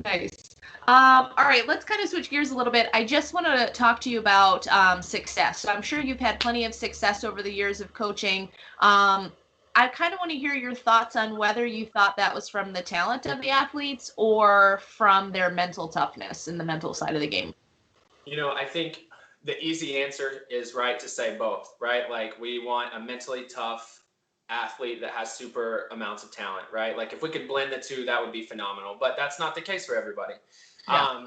Nice. All right, let's kind of switch gears a little bit. I just want to talk to you about success. So I'm sure you've had plenty of success over the years of coaching. I kind of want to hear your thoughts on whether you thought that was from the talent of the athletes or from their mental toughness and the mental side of the game. I think the easy answer is right to say both, right? Like we want a mentally tough athlete that has super amounts of talent, right? Like if we could blend the two, that would be phenomenal, but that's not the case for everybody. Yeah.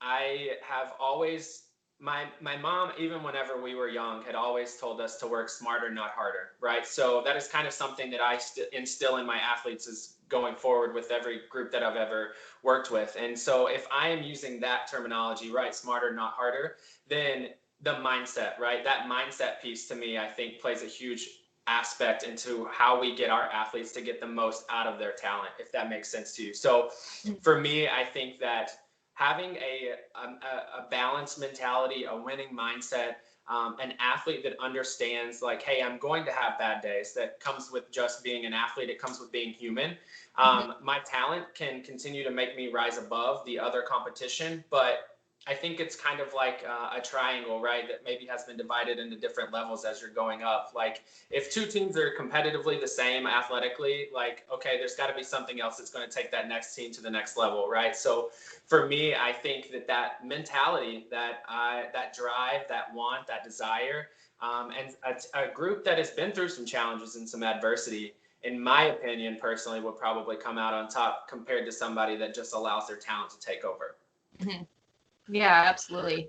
I have always my mom, even whenever we were young, had always told us to work smarter, not harder, right? So that is kind of something that I instill in my athletes is going forward with every group that I've ever worked with. And so if I am using that terminology, right, smarter, not harder, then the mindset, right, that mindset piece to me, I think plays a huge aspect into how we get our athletes to get the most out of their talent, if that makes sense to you. So for me, I think that having a balanced mentality, a winning mindset, an athlete that understands like, hey, I'm going to have bad days. That comes with just being an athlete. It comes with being human. My talent can continue to make me rise above the other competition, but I think it's kind of like a triangle, right? That maybe has been divided into different levels as you're going up. Like if two teams are competitively the same athletically, like, okay, there's got to be something else that's going to take that next team to the next level, right? So for me, I think that mentality, that drive, that want, that desire, and a group that has been through some challenges and some adversity, in my opinion, personally, would probably come out on top compared to somebody that just allows their talent to take over. Mm-hmm. Yeah, absolutely.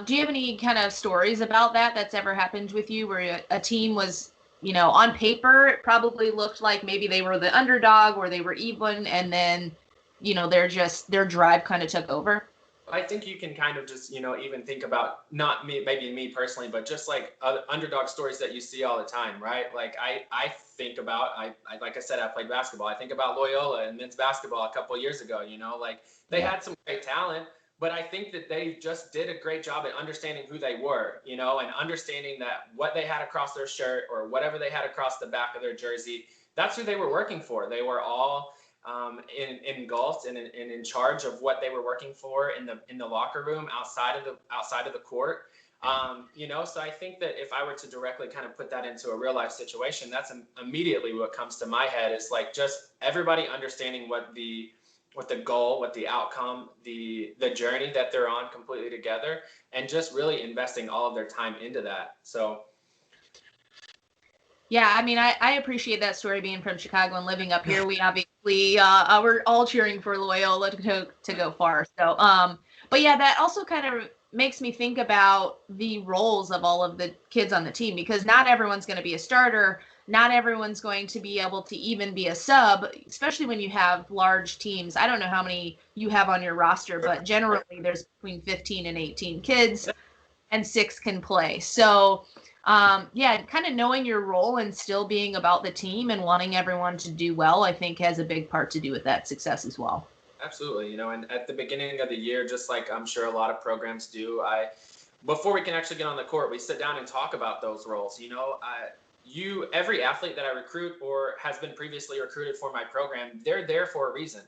Do you have any kind of stories about that's ever happened with you where a team was, on paper, it probably looked like maybe they were the underdog or they were even, and then, their drive kind of took over? I think you can kind of just, even think about not me, maybe me personally, but just like underdog stories that you see all the time, right? Like I think about, like I said, I played basketball. I think about Loyola and men's basketball a couple of years ago, like they had some great talent, but I think that they just did a great job at understanding who they were, and understanding that what they had across their shirt or whatever they had across the back of their jersey, that's who they were working for. They were all engulfed and in charge of what they were working for in the locker room outside of the court. So I think that if I were to directly kind of put that into a real life situation, that's immediately what comes to my head is like just everybody understanding what the goal, what the outcome, the journey that they're on completely together, and just really investing all of their time into that. So yeah, I mean, I appreciate that story being from Chicago and living up here. We obviously we're all cheering for Loyola to go far. So, but yeah, that also kind of makes me think about the roles of all of the kids on the team because not everyone's going to be a starter. Not everyone's going to be able to even be a sub, especially when you have large teams. I don't know how many you have on your roster, but generally there's between 15 and 18 kids and 6 can play. So kind of knowing your role and still being about the team and wanting everyone to do well, I think has a big part to do with that success as well. Absolutely. And at the beginning of the year, just like I'm sure a lot of programs do, before we can actually get on the court, we sit down and talk about those roles. Every athlete that I recruit or has been previously recruited for my program, they're there for a reason.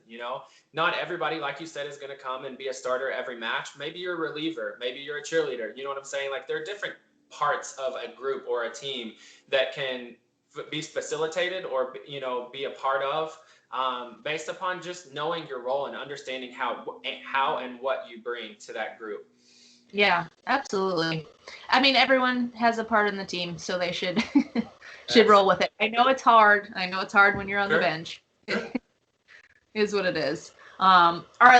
Not everybody, like you said, is going to come and be a starter every match. Maybe you're a reliever, maybe you're a cheerleader. You know what I'm saying? Like there are different parts of a group or a team that can be facilitated or be a part of based upon just knowing your role and understanding how and what you bring to that group. Yeah, absolutely. I mean, everyone has a part in the team, so they should should roll with it. I know it's hard. I know it's hard when you're on the bench. It is what it is. All right.